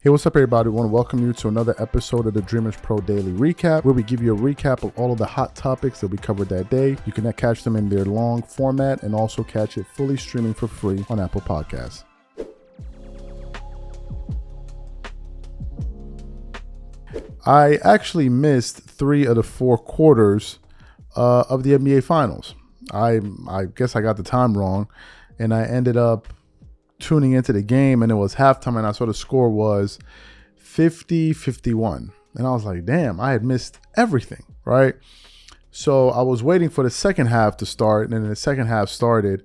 Hey, what's up, everybody? I want to welcome you to another episode of the Dreamerspro Daily Recap, where we give you a recap of all of the hot topics that we covered that day. You can catch them in their long format and also catch it fully streaming for free on Apple Podcasts. I actually missed 3 of the 4 quarters of the NBA Finals. I guess I got the time wrong, and I ended up tuning into the game, and it was halftime, and I saw the score was 50-51. And I was like, damn, I had missed everything, right? So I was waiting for the second half to start, and then the second half started,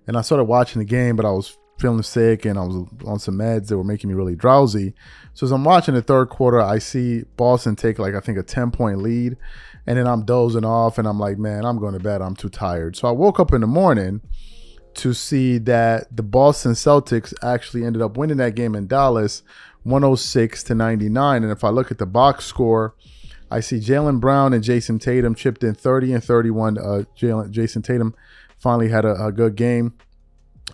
and I started watching the game, but I was feeling sick, and I was on some meds that were making me really drowsy. So as I'm watching the third quarter, I see Boston take I think a 10-point lead, and then I'm dozing off, and I'm like, man, I'm going to bed. I'm too tired. So I woke up in the morning to see that the Boston Celtics actually ended up winning that game in Dallas 106-99. And if I look at the box score, I see Jaylen Brown and Jason Tatum chipped in 30 and 31. Jason Tatum finally had a good game.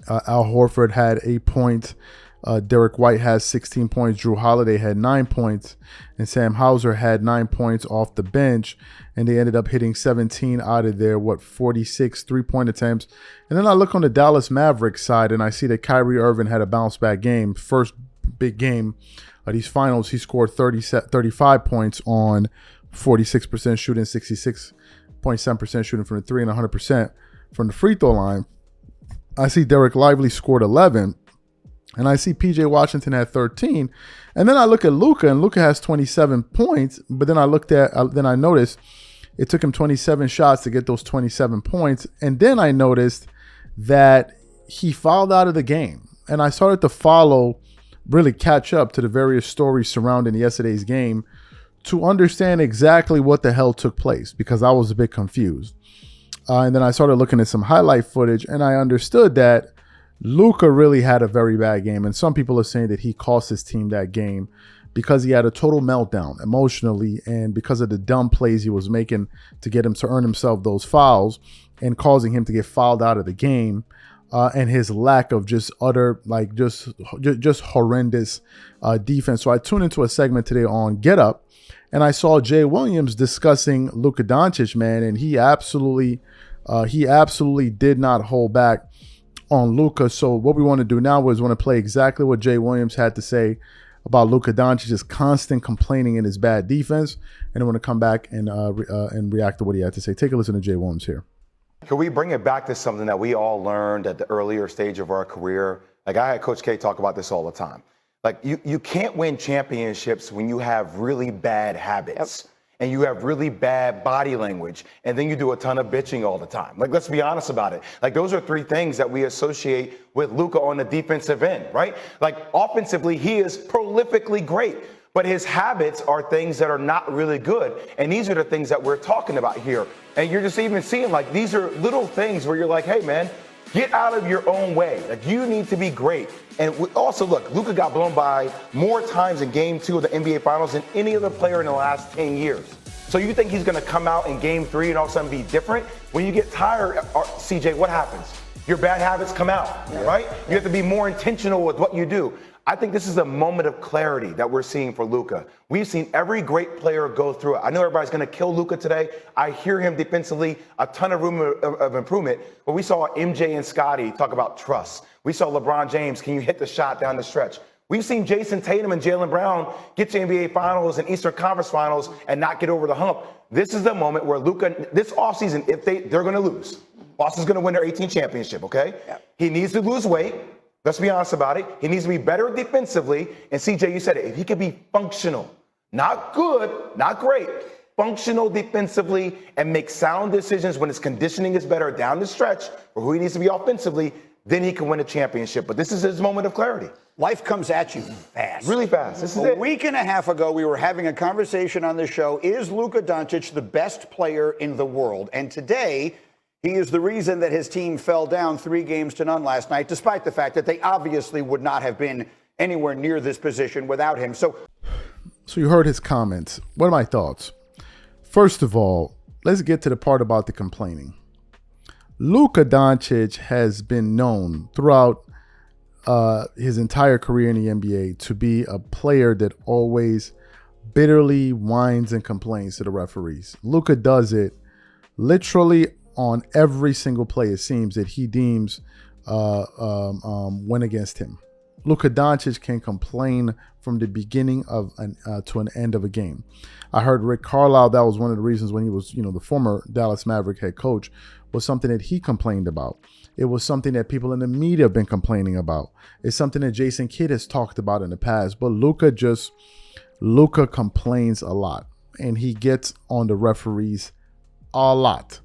Al Horford had 8 points. Derek White has 16 points. Drew Holiday had 9 points. And Sam Hauser had 9 points off the bench. And they ended up hitting 17 out of their, 46 three-point attempts. And then I look on the Dallas Mavericks side, and I see that Kyrie Irving had a bounce-back game. First big game of these finals, he scored 35 points on 46% shooting, 66.7% shooting from the three, and 100% from the free throw line. I see Derek Lively scored 11. And I see PJ Washington had 13. And then I look at Luka, and Luka has 27 points. But then I noticed it took him 27 shots to get those 27 points. And then I noticed that he fouled out of the game. And I started to really catch up to the various stories surrounding yesterday's game to understand exactly what the hell took place, because I was a bit confused. And then I started looking at some highlight footage, and I understood that Luka really had a very bad game, and some people are saying that he cost his team that game because he had a total meltdown emotionally, and because of the dumb plays he was making to get him to earn himself those fouls and causing him to get fouled out of the game, and his lack of just utter, just horrendous defense. So I tuned into a segment today on Get Up, and I saw Jay Williams discussing Luka Dončić, man, and he absolutely did not hold back on Luka. So what we want to do now is want to play exactly what Jay Williams had to say about Luka Dončić's constant complaining in his bad defense, and I want to come back and react to what he had to say. Take a listen to Jay Williams here. Can we bring it back to something that we all learned at the earlier stage of our career? Like, I had Coach K talk about this all the time. Like, you can't win championships when you have really bad habits. Yep. And you have really bad body language, and then you do a ton of bitching all the time. Like, let's be honest about it. Like, those are 3 things that we associate with Luka on the defensive end, right? Like, offensively, he is prolifically great, but his habits are things that are not really good. And these are the things that we're talking about here. And you're just even seeing, like, these are little things where you're like, hey, man, get out of your own way. Like, you need to be great. And also, look, Luka got blown by more times in Game 2 of the NBA Finals than any other player in the last 10 years. So you think he's going to come out in Game 3 and all of a sudden be different? When you get tired, CJ, what happens? Your bad habits come out, right? You have to be more intentional with what you do. I think this is a moment of clarity that we're seeing for Luka. We've seen every great player go through it. I know everybody's going to kill Luka today. I hear him defensively, a ton of room of improvement. But we saw MJ and Scottie talk about trust. We saw LeBron James, can you hit the shot down the stretch? We've seen Jason Tatum and Jaylen Brown get to NBA Finals and Eastern Conference Finals and not get over the hump. This is the moment where Luka, this offseason, if they're going to lose. Boston's going to win their 18th championship, okay? Yep. He needs to lose weight. Let's be honest about it. He needs to be better defensively. And CJ, you said it. If he could be functional, not good, not great, functional defensively and make sound decisions when his conditioning is better down the stretch for who he needs to be offensively, then he can win a championship. But this is his moment of clarity. Life comes at you fast. Really fast. This is a week and a half ago, we were having a conversation on this show. Is Luka Dončić the best player in the world? And today, he is the reason that his team fell down 3-0 last night, despite the fact that they obviously would not have been anywhere near this position without him. So you heard his comments. What are my thoughts? First of all, let's get to the part about the complaining. Luka Dončić has been known throughout his entire career in the NBA to be a player that always bitterly whines and complains to the referees. Luka does it literally on every single play, it seems, that he deems went against him. Luka Dončić can complain from the beginning of to an end of a game. I heard Rick Carlisle, that was one of the reasons when he was, the former Dallas Maverick head coach, was something that he complained about. It was something that people in the media have been complaining about. It's something that Jason Kidd has talked about in the past. But Luka complains a lot, and he gets on the referees a lot.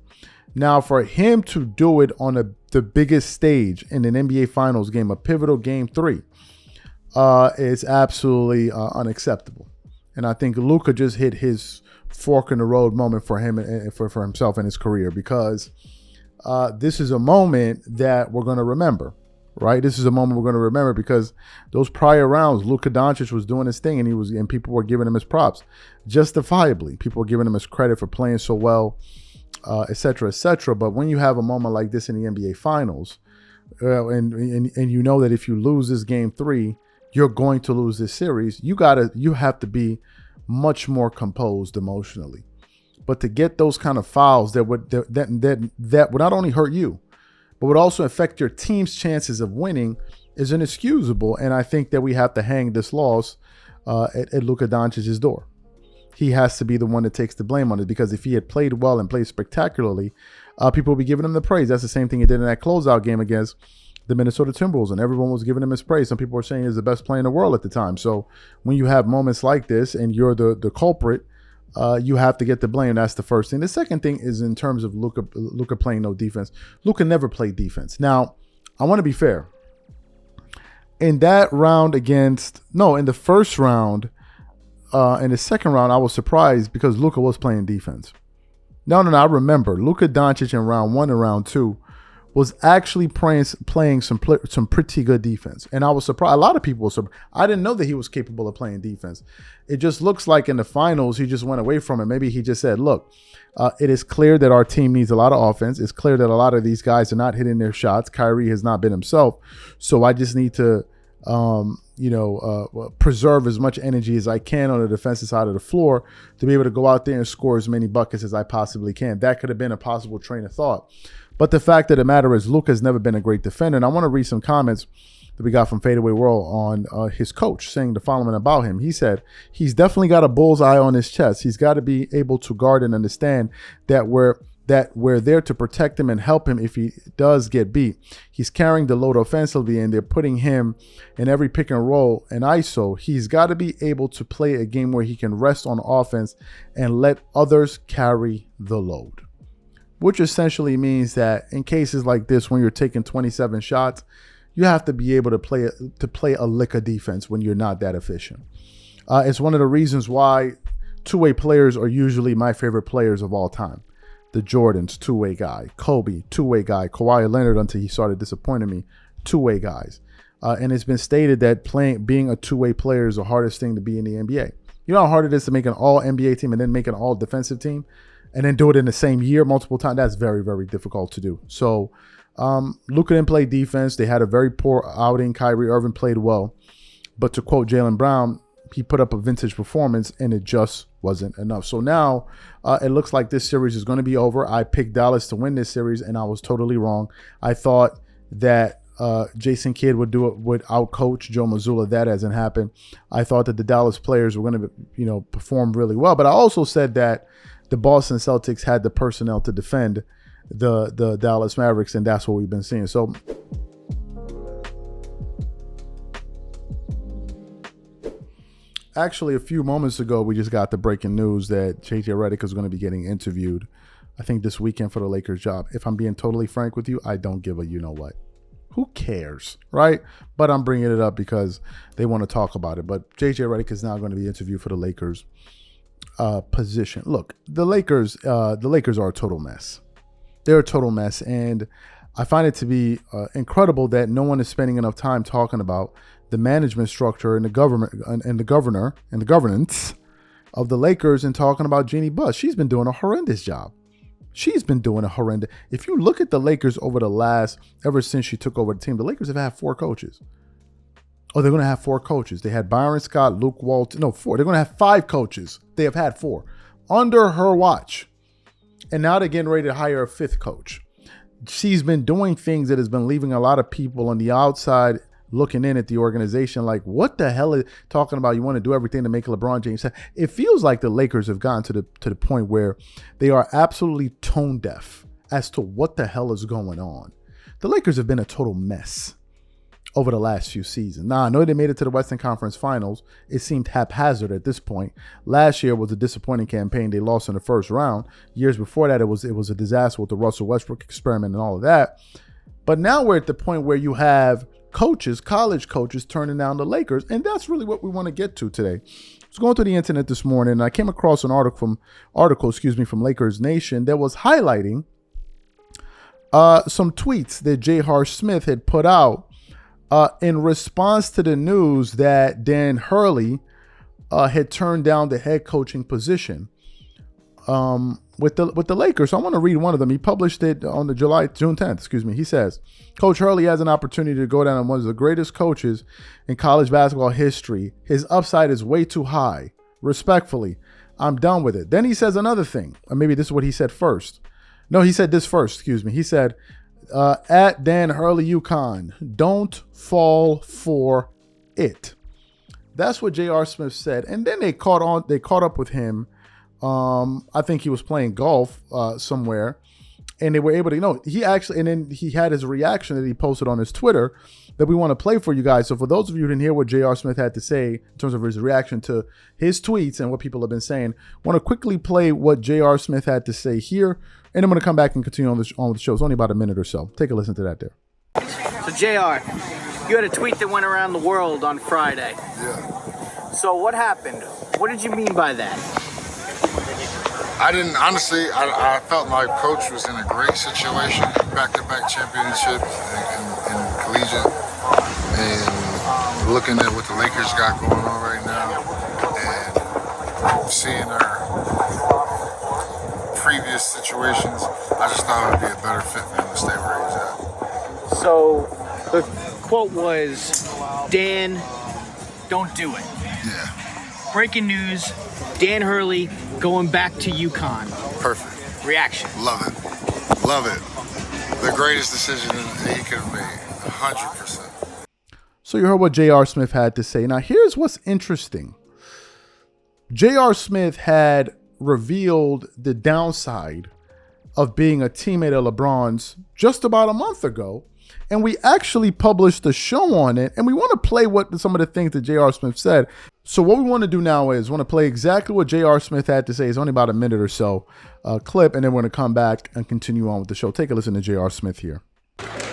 Now, for him to do it on the biggest stage in an NBA Finals game, a pivotal Game 3, is absolutely unacceptable. And I think Luka just hit his fork in the road moment for him and for himself in his career, because this is a moment that we're going to remember, right? This is a moment we're going to remember because those prior rounds, Luka Dončić was doing his thing, and people were giving him his props, justifiably. People were giving him his credit for playing so well, et cetera, et cetera. But when you have a moment like this in the NBA Finals, and you know that if you lose this Game 3, you're going to lose this series, you have to be much more composed emotionally. But to get those kind of fouls that would not only hurt you, but would also affect your team's chances of winning is inexcusable. And I think that we have to hang this loss at Luka Doncic's door. He has to be the one that takes the blame on it, because if he had played well and played spectacularly, people would be giving him the praise. That's the same thing he did in that closeout game against the Minnesota Timberwolves, and everyone was giving him his praise. Some people were saying he's the best player in the world at the time. So when you have moments like this and you're the culprit, you have to get the blame. That's the first thing. The second thing is in terms of Luka playing no defense. Luka never played defense. Now, I want to be fair. In that round in the first round, in the second round, I was surprised because Luka was playing defense. No, I remember Luka Dončić in round 1 and round 2 was actually playing some pretty good defense. And I was surprised. A lot of people were surprised. I didn't know that he was capable of playing defense. It just looks like in the finals, he just went away from it. Maybe he just said, look, it is clear that our team needs a lot of offense. It's clear that a lot of these guys are not hitting their shots. Kyrie has not been himself. So I just need to, preserve as much energy as I can on the defensive side of the floor to be able to go out there and score as many buckets as I possibly can. That could have been a possible train of thought. But the fact of the matter is, Luka has never been a great defender. And I want to read some comments that we got from Fadeaway World on his coach, saying the following about him. He said, he's definitely got a bullseye on his chest. He's got to be able to guard and understand that we're there to protect him and help him if he does get beat. He's carrying the load offensively, and they're putting him in every pick and roll and ISO. He's got to be able to play a game where he can rest on offense and let others carry the load. Which essentially means that in cases like this, when you're taking 27 shots, you have to be able to play a lick of defense when you're not that efficient. It's one of the reasons why two-way players are usually my favorite players of all time. The Jordans, two-way guy. Kobe, two-way guy. Kawhi Leonard, until he started disappointing me, two-way guys. And it's been stated that being a two-way player is the hardest thing to be in the NBA. You know how hard it is to make an all-NBA team and then make an all-defensive team? And then do it in the same year multiple times? That's very, very difficult to do. So Luka didn't play defense. They had a very poor outing. Kyrie Irving played well. But to quote Jaylen Brown, he put up a vintage performance, and it just wasn't enough. So now it looks like this series is going to be over. I picked Dallas to win this series, and I was totally wrong. I thought that Jason Kidd would outcoach Joe Mazzulla. That hasn't happened. I thought that the Dallas players were going to, perform really well. But I also said that the Boston Celtics had the personnel to defend the Dallas Mavericks, and that's what we've been seeing. So actually, a few moments ago, we just got the breaking news that JJ Redick is going to be getting interviewed, I think, this weekend for the Lakers job. If I'm being totally frank with you, I don't give a you-know-what. Who cares, right? But I'm bringing it up because they want to talk about it. But JJ Redick is now going to be interviewed for the Lakers position. Look, the Lakers are a total mess. They're a total mess, and I find it to be incredible that no one is spending enough time talking about the management structure and the government and the governor and the governance of the Lakers, and talking about Jeannie Buss. She's been doing a horrendous job. If you look at the Lakers ever since she took over the team, the Lakers have had 4 coaches. Oh, they're going to have 4 coaches. They had Byron Scott, Luke Walton. No, 4. They're going to have 5 coaches. They have had 4 under her watch. And now they're getting ready to hire a 5th coach. She's been doing things that has been leaving a lot of people on the outside looking in at the organization like, what the hell is talking about? You want to do everything to make LeBron James. It feels like the Lakers have gone to the point where they are absolutely tone deaf as to what the hell is going on. The Lakers have been a total mess over the last few seasons. Now, I know they made it to the Western Conference Finals. It seemed haphazard at this point. Last year was a disappointing campaign. They lost in the first round. Years before that, it was a disaster with the Russell Westbrook experiment and all of that. But now we're at the point where you have coaches, college coaches, turning down the Lakers, and that's really what we want to get to today. I was going through the internet this morning, and I came across an article from Lakers Nation that was highlighting some tweets that J.R. Smith had put out in response to the news that Dan Hurley had turned down the head coaching position with the Lakers. So I want to read one of them. He published it on June 10th. He says, Coach Hurley has an opportunity to go down as one of the greatest coaches in college basketball history. His upside is way too high. Respectfully, I'm done with it. Then he says another thing. Or maybe this is what he said first. No, he said this first. He said, at Dan Hurley UConn, don't fall for it. That's what J.R. Smith said. And then they caught up with him. I think he was playing golf somewhere, and they were able to, and then he had his reaction that he posted on his Twitter that we want to play for you guys. So for those of you who didn't hear what J.R. Smith had to say in terms of his reaction to his tweets and what people have been saying, I want to quickly play what J.R. Smith had to say here, and I'm going to come back and continue on with the show. It's only about a minute or so. Take a listen to that there. So JR, you had a tweet that went around the world on Friday. Yeah. So what happened? What did you mean by that? I didn't, honestly, I felt like Coach was in a great situation, back-to-back championship in collegiate, and looking at what the Lakers got going on right now, and seeing our previous situations, I just thought it would be a better fit for him to stay where he's at. So the quote was, Dan, don't do it. Yeah. Breaking news, Dan Hurley going back to UConn. Perfect. Reaction. Love it. Love it. The greatest decision he could have made. 100%. So you heard what J.R. Smith had to say. Now here's what's interesting. J.R. Smith had revealed the downside of being a teammate of LeBron's just about a month ago. And we actually published a show on it, and we want to play some of the things that J.R. Smith said. So what we want to do now is want to play exactly what J.R. Smith had to say. It's only about a minute or so clip, and then we're going to come back and continue on with the show. Take a listen to J.R. Smith here.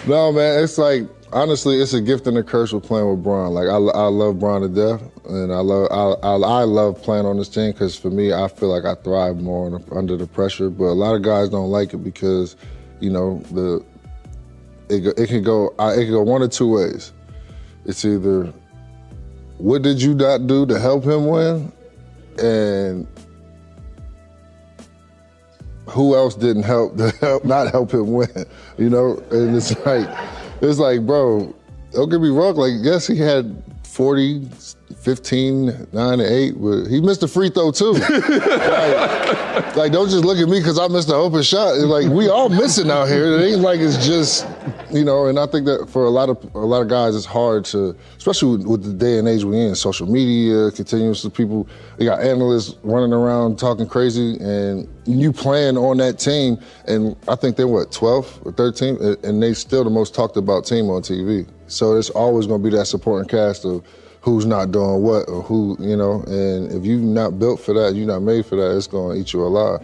No, man, it's like, honestly, it's a gift and a curse with playing with Bron. Like, I love Bron to death, and I love playing on this team because for me, I feel like I thrive more under the pressure. But a lot of guys don't like it because, it can go one or two ways. It's either, what did you not do to help him win? And who else didn't help not help him win? And it's like, bro, don't get me wrong, like, yes, he had 40, 15, 9, 8, but he missed a free throw too. like, don't just look at me because I missed an open shot. It's like, we all missing out here. It ain't like it's just, and I think that for a lot of guys, it's hard to, especially with the day and age we're in, social media, continuously people, they got analysts running around talking crazy, and you playing on that team, and I think they're 12 or 13, and they still the most talked about team on TV. So it's always going to be that supporting cast of who's not doing what or who, and if you're not built for that, you're not made for that, it's going to eat you alive.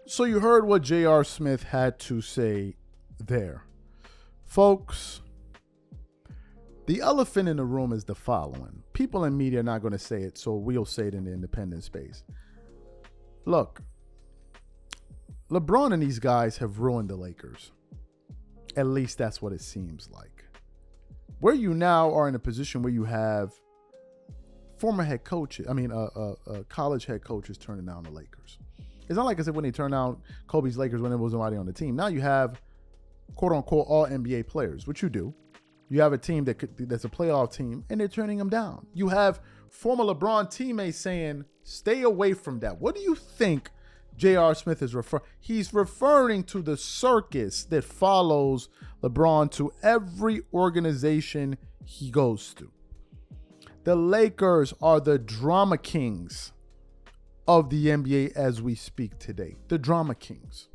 So you heard what J.R. Smith had to say there. Folks, the elephant in the room is the following. People in media are not going to say it, so we'll say it in the independent space. Look, LeBron and these guys have ruined the Lakers. At least that's what it seems like. Where you now are in a position where you have former head coaches, college head coaches turning down the Lakers. It's not like I said when they turned down Kobe's Lakers when there wasn't nobody on the team. Now you have quote unquote all NBA players, which you do. You have a team that's a playoff team, and they're turning them down. You have former LeBron teammates saying, stay away from that. What do you think J.R. Smith is referring? He's referring to the circus that follows LeBron to every organization he goes to. The Lakers are the drama kings of the NBA as we speak today. The drama kings.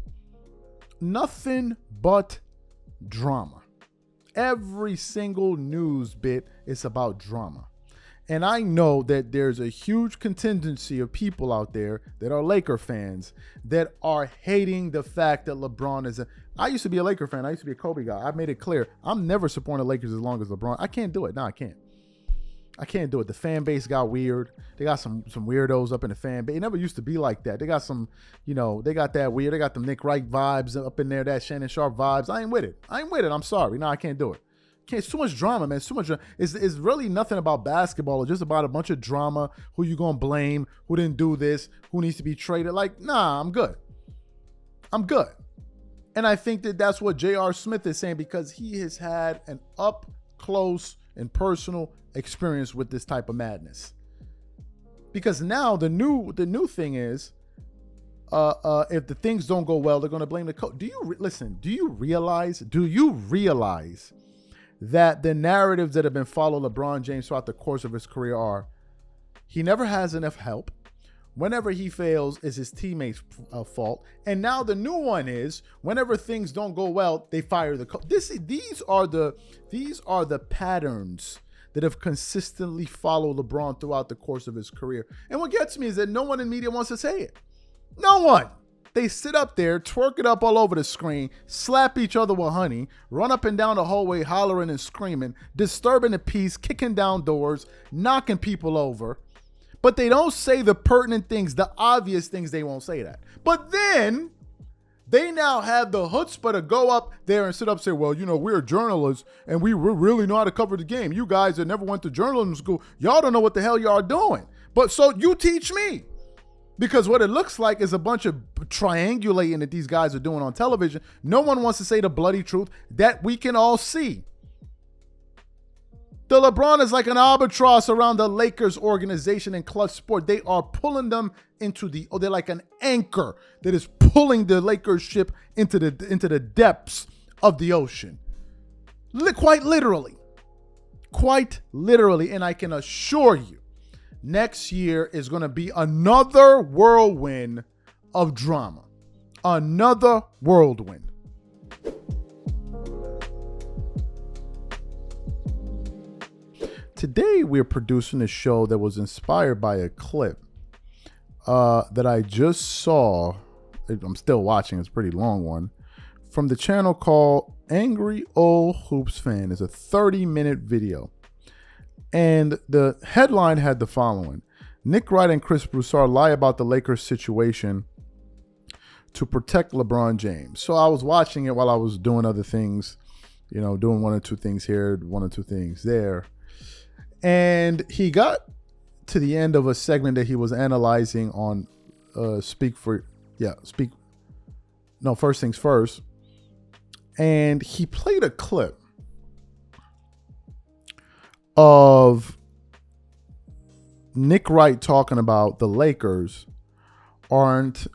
Nothing but drama. Every single news bit is about drama. And I know that there's a huge contingency of people out there that are Laker fans that are hating the fact that LeBron is I used to be a Laker fan. I used to be a Kobe guy. I made it clear. I'm never supporting the Lakers as long as LeBron. I can't do it. No, I can't. I can't do it. The fan base got weird. They got some weirdos up in the fan base. It never used to be like that. They got some, they got that weird. They got the Nick Wright vibes up in there, that Shannon Sharp vibes. I ain't with it. I'm sorry. No, I can't do it. It's too much drama, man. It's too much drama. It's really nothing about basketball. It's just about a bunch of drama. Who you gonna blame? Who didn't do this? Who needs to be traded? Like, nah, I'm good. And I think that that's what J.R. Smith is saying, because he has had an up close and personal experience with this type of madness. Because now the new thing is, if the things don't go well, they're going to blame the coach. Do you realize that the narratives that have been followed LeBron James throughout the course of his career are, he never has enough help. Whenever he fails, is his teammates' fault. And now the new one is, whenever things don't go well, they fire the coach. These are the patterns that have consistently followed LeBron throughout the course of his career. And what gets me is that no one in media wants to say it. No one. They sit up there, twerk it up all over the screen, slap each other with honey, run up and down the hallway hollering and screaming, disturbing the peace, kicking down doors, knocking people over. But they don't say the pertinent things, the obvious things. They won't say that. But then they now have the chutzpah to go up there and sit up and say, well, we're journalists and we really know how to cover the game. You guys that never went to journalism school, y'all don't know what the hell y'all are doing. But so you teach me. Because what it looks like is a bunch of triangulating that these guys are doing on television. No one wants to say the bloody truth that we can all see. The LeBron is like an albatross around the Lakers organization and clutch sport. They are pulling them they're like an anchor that is pulling the Lakers ship into the depths of the ocean. Quite literally. And I can assure you, next year is going to be another whirlwind of drama. Another whirlwind. Today, we're producing a show that was inspired by a clip that I just saw. I'm still watching. It's a pretty long one. From the channel called Angry Old Hoops Fan. It's a 30-minute video. And the headline had the following: Nick Wright and Chris Broussard lie about the Lakers situation to protect LeBron James. So I was watching it while I was doing other things, doing one or two things here, one or two things there. And he got to the end of a segment that he was analyzing on First Things First. And he played a clip of Nick Wright talking about the Lakers aren't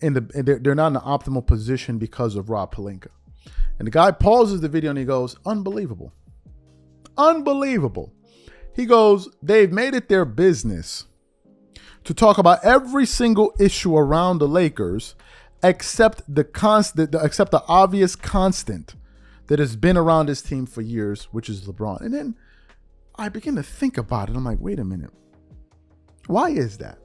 they're not in the optimal position because of Rob Pelinka. And the guy pauses the video and he goes, unbelievable. He goes, they've made it their business to talk about every single issue around the Lakers except the obvious constant that has been around this team for years, which is LeBron. And then I begin to think about it. I'm like, wait a minute. Why is that?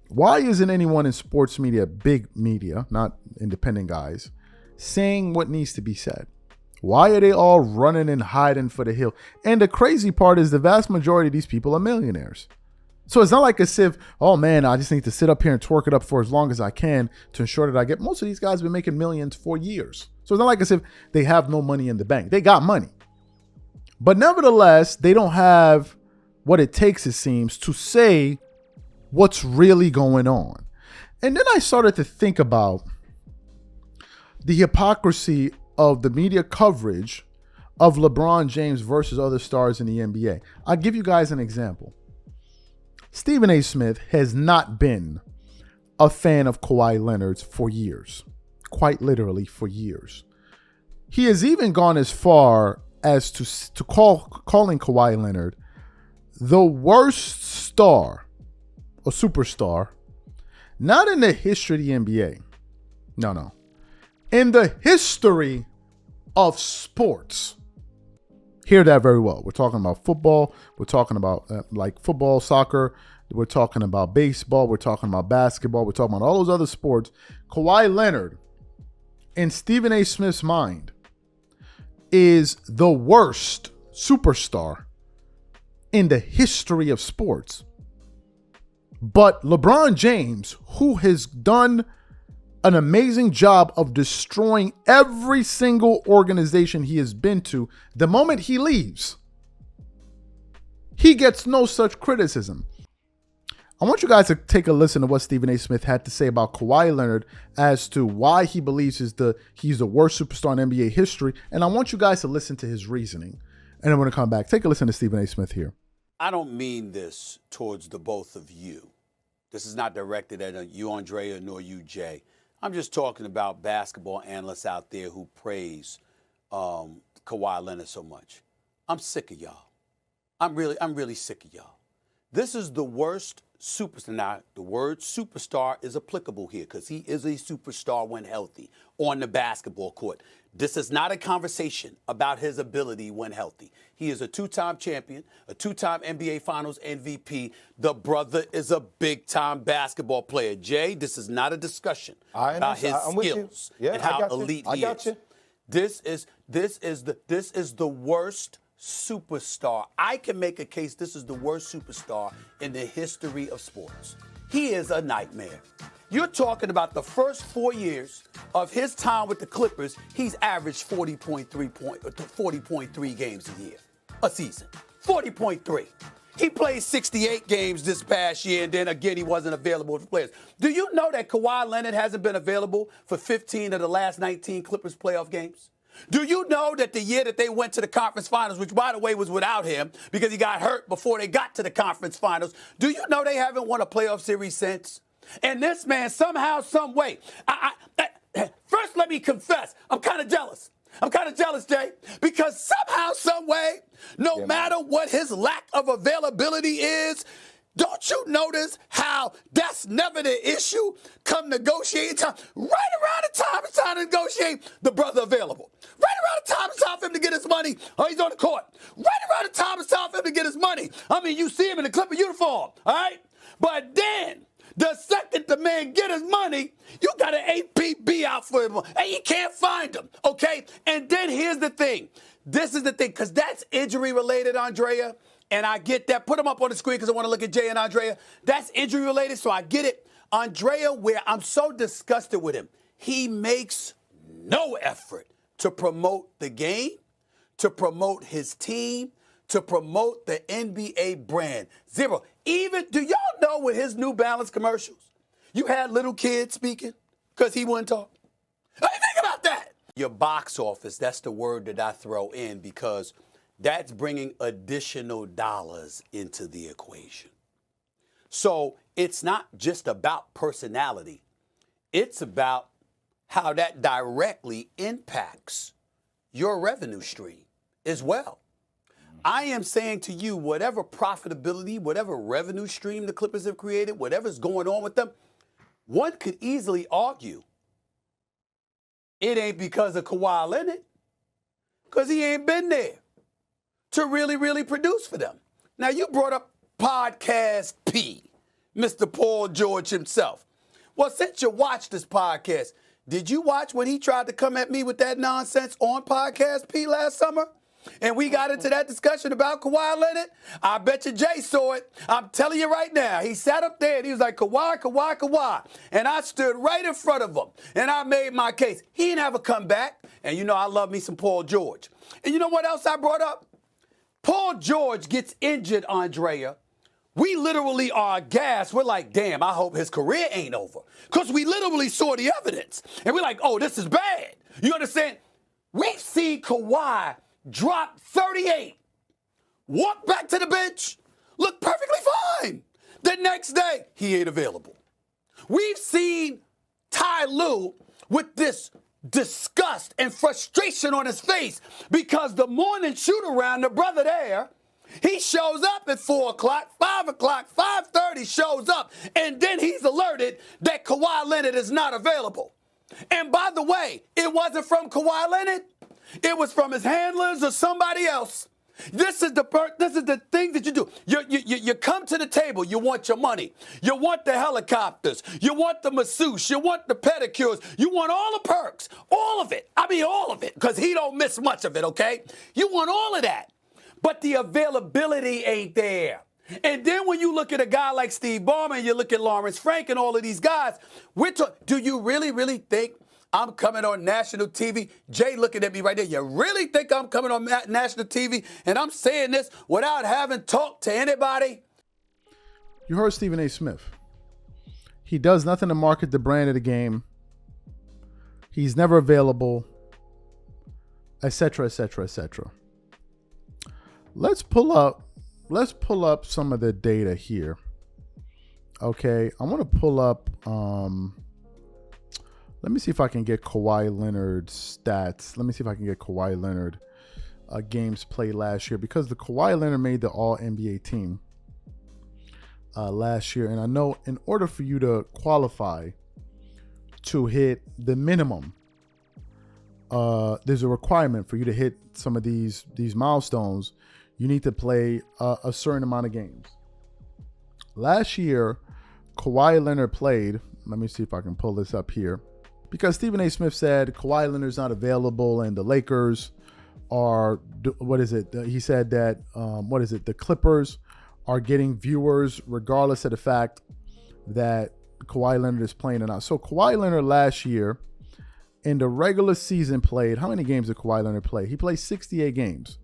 Why isn't anyone in sports media, big media, not independent guys, saying what needs to be said? Why are they all running and hiding for the hill? And the crazy part is the vast majority of these people are millionaires. So it's not like as if, oh man, I just need to sit up here and twerk it up for as long as I can to ensure that I get. Most of these guys have been making millions for years. So it's not like as if they have no money in the bank. They got money. But nevertheless, they don't have what it takes, it seems, to say what's really going on. And then I started to think about the hypocrisy of the media coverage of LeBron James versus other stars in the NBA. I'll give you guys an example. Stephen A. Smith has not been a fan of Kawhi Leonard's for years. Quite literally for years. He has even gone as far as to calling Kawhi Leonard the worst star or superstar, not in the history of the NBA. No. In the history of sports. Hear that very well. We're talking about football. We're talking about like football, soccer. We're talking about baseball. We're talking about basketball. We're talking about all those other sports. Kawhi Leonard, in Stephen A. Smith's mind, is the worst superstar in the history of sports. But LeBron James, who has done an amazing job of destroying every single organization he has been to, the moment he leaves, he gets no such criticism. I want you guys to take a listen to what Stephen A. Smith had to say about Kawhi Leonard as to why he believes he's the worst superstar in NBA history. And I want you guys to listen to his reasoning. And I'm going to come back. Take a listen to Stephen A. Smith here. I don't mean this towards the both of you. This is not directed at you, Andrea, nor you, Jay. I'm just talking about basketball analysts out there who praise Kawhi Leonard so much. I'm sick of y'all. I'm really sick of y'all. This is the worst superstar. Now, the word superstar is applicable here because he is a superstar when healthy on the basketball court. This is not a conversation about his ability when healthy. He is a two-time champion, a two-time NBA Finals MVP. The brother is a big-time basketball player. Jay, this is not a discussion about his skills and how elite he is. This is the worst superstar. I can make a case this is the worst superstar in the history of sports. He is a nightmare. You're talking about the first 4 years of his time with the Clippers, he's averaged 40.3 games a season. 40.3. He played 68 games this past year, and then again, he wasn't available for players. Do you know that Kawhi Leonard hasn't been available for 15 of the last 19 Clippers playoff games? Do you know that the year that they went to the conference finals, which, by the way, was without him because he got hurt before they got to the conference finals, do you know they haven't won a playoff series since? And this man, somehow, some way, first let me confess, I'm kind of jealous. I'm kind of jealous, Jay, because somehow, some way, no matter what his lack of availability is, don't you notice how that's never the issue come negotiating time? Right around the time it's time to negotiate, the brother available. Right around the time it's time for him to get his money, he's on the court. Right around the time it's time for him to get his money. I mean, you see him in the Clipper uniform, all right? But then, the second the man get his money, you got an APB out for him, and you can't find him, okay? And then here's the thing. This is the thing, because that's injury-related, Andrea, and I get that. Put him up on the screen because I want to look at Jay and Andrea. That's injury-related, so I get it. Andrea, where I'm so disgusted with him, he makes no effort to promote the game, to promote his team, to promote the NBA brand. Zero. Even, do y'all know with his New Balance commercials, you had little kids speaking because he wouldn't talk? I mean, think about that. Your box office, that's the word that I throw in because that's bringing additional dollars into the equation. So it's not just about personality. It's about how that directly impacts your revenue stream as well. I am saying to you, whatever profitability, whatever revenue stream the Clippers have created, whatever's going on with them, one could easily argue it ain't because of Kawhi Leonard, because he ain't been there to really, really produce for them. Now, you brought up Podcast P, Mr. Paul George himself. Well, since you watched this podcast, did you watch when he tried to come at me with that nonsense on Podcast P last summer? And we got into that discussion about Kawhi Leonard. I bet you Jay saw it. I'm telling you right now. He sat up there and he was like, Kawhi, Kawhi, Kawhi. And I stood right in front of him. And I made my case. He didn't have a comeback. And you know I love me some Paul George. And you know what else I brought up? Paul George gets injured, Andrea. We literally are aghast. We're like, damn, I hope his career ain't over. Because we literally saw the evidence. And we're like, oh, this is bad. You understand? We've seen Kawhi dropped 38, walked back to the bench, looked perfectly fine. The next day, he ain't available. We've seen Ty Lue with this disgust and frustration on his face because the morning shoot around, the brother there, he shows up at 4 o'clock, 5 o'clock, 5:30 shows up, and then he's alerted that Kawhi Leonard is not available. And by the way, it wasn't from Kawhi Leonard. It was from his handlers or somebody else. This is the thing that you do. You come to the table. You want your money. You want the helicopters. You want the masseuse. You want the pedicures. You want all the perks. All of it. I mean, all of it. Because he don't miss much of it, okay? You want all of that. But the availability ain't there. And then when you look at a guy like Steve Ballmer and you look at Lawrence Frank and all of these guys, do you really think I'm coming on national TV? Jay looking at me right there. You really think I'm coming on national TV and I'm saying this without having talked to anybody? You heard Stephen A. Smith. He does nothing to market the brand of the game. He's never available, etc., etc., etc. Let's pull up some of the data here. Okay, I want to pull up. Let me see if I can get Kawhi Leonard's stats. Let me see if I can get Kawhi Leonard games played last year, because the Kawhi Leonard made the All-NBA team last year. And I know in order for you to qualify to hit the minimum, there's a requirement for you to hit some of these milestones. You need to play a certain amount of games. Last year, Kawhi Leonard played, let me see if I can pull this up here, because Stephen A. Smith said Kawhi Leonard's not available and the Lakers are, he said that, the Clippers are getting viewers regardless of the fact that Kawhi Leonard is playing or not. So Kawhi Leonard last year in the regular season played, how many games did Kawhi Leonard play? He played 68 games.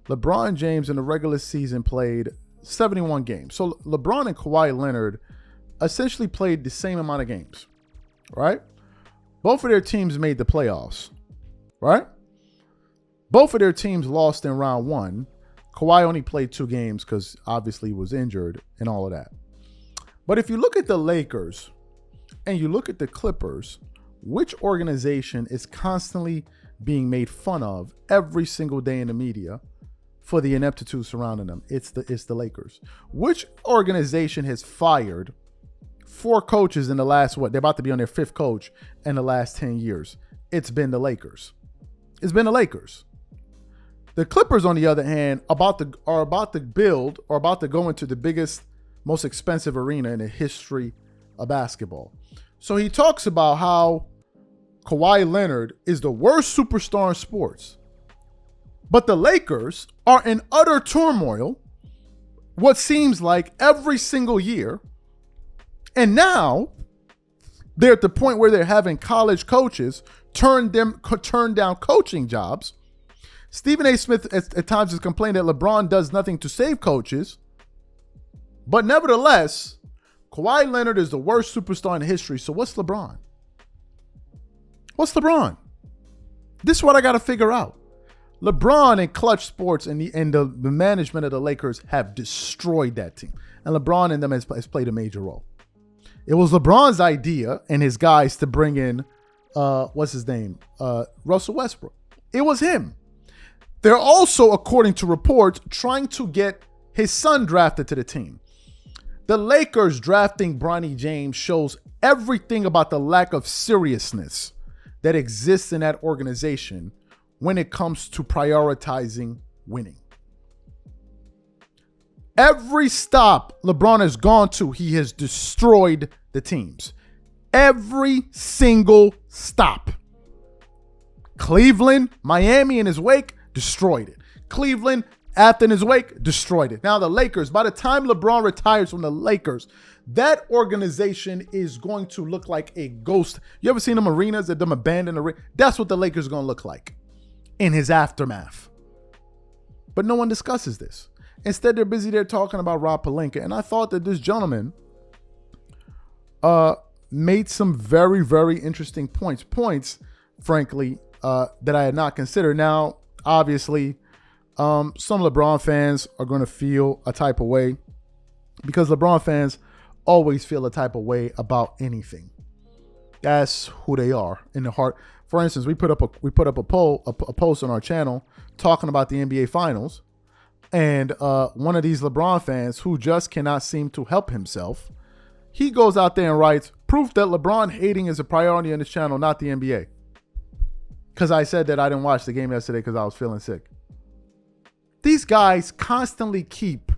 LeBron James in the regular season played 71 games. So LeBron and Kawhi Leonard essentially played the same amount of games, right? Both of their teams made the playoffs, right? Both of their teams lost in round one. Kawhi only played 2 games because obviously he was injured and all of that. But if you look at the Lakers and you look at the Clippers, which organization is constantly being made fun of every single day in the media for the ineptitude surrounding them? It's the Lakers. Which organization has fired 4 coaches in the last, they're about to be on their 5th coach in the last 10 years? It's been the Lakers. It's been the Lakers. The Clippers, on the other hand, are about to go into the biggest, most expensive arena in the history of basketball. So he talks about how Kawhi Leonard is the worst superstar in sports. But the Lakers are in utter turmoil, what seems like every single year. And now they're at the point where they're having college coaches turn down coaching jobs. Stephen A. Smith at times has complained that LeBron does nothing to save coaches. But nevertheless, Kawhi Leonard is the worst superstar in history. So what's LeBron? What's LeBron? This is what I got to figure out. LeBron and Clutch Sports and the management of the Lakers have destroyed that team. And LeBron and them has played a major role. It was LeBron's idea and his guys to bring in, Russell Westbrook. It was him. They're also, according to reports, trying to get his son drafted to the team. The Lakers drafting Bronny James shows everything about the lack of seriousness that exists in that organization when it comes to prioritizing winning. Every stop LeBron has gone to, he has destroyed the teams. Every single stop. Cleveland, Miami in his wake, destroyed it. Cleveland, after in his wake, destroyed it. Now the Lakers, by the time LeBron retires from the Lakers, that organization is going to look like a ghost. You ever seen them arenas that them abandoned arena? That's what the Lakers are going to look like in his aftermath. But no one discusses this. Instead, they're busy there talking about Rob Pelinka. And I thought that this gentleman made some very, very interesting points, frankly, that I had not considered. Now, obviously, some LeBron fans are going to feel a type of way because LeBron fans always feel a type of way about anything. That's who they are in the heart. For instance, we put up a post on our channel talking about the NBA Finals, and one of these LeBron fans who just cannot seem to help himself, he goes out there and writes, "Proof that LeBron hating is a priority on this channel, not the NBA." Because I said that I didn't watch the game yesterday because I was feeling sick. These guys constantly keep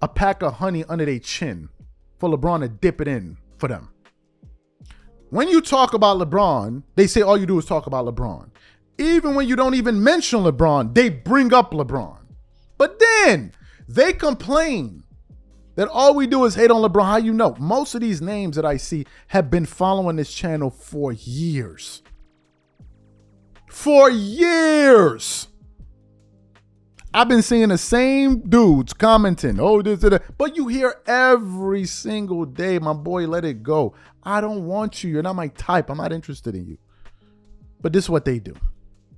a pack of honey under their chin for LeBron to dip it in for them. When you talk about LeBron, they say all you do is talk about LeBron. Even when you don't even mention LeBron, they bring up LeBron. But then they complain that all we do is hate on LeBron. How you know? Most of these names that I see have been following this channel for years. For years. I've been seeing the same dudes commenting, oh, this, that. But you hear every single day, my boy, let it go. I don't want you. You're not my type. I'm not interested in you. But this is what they do.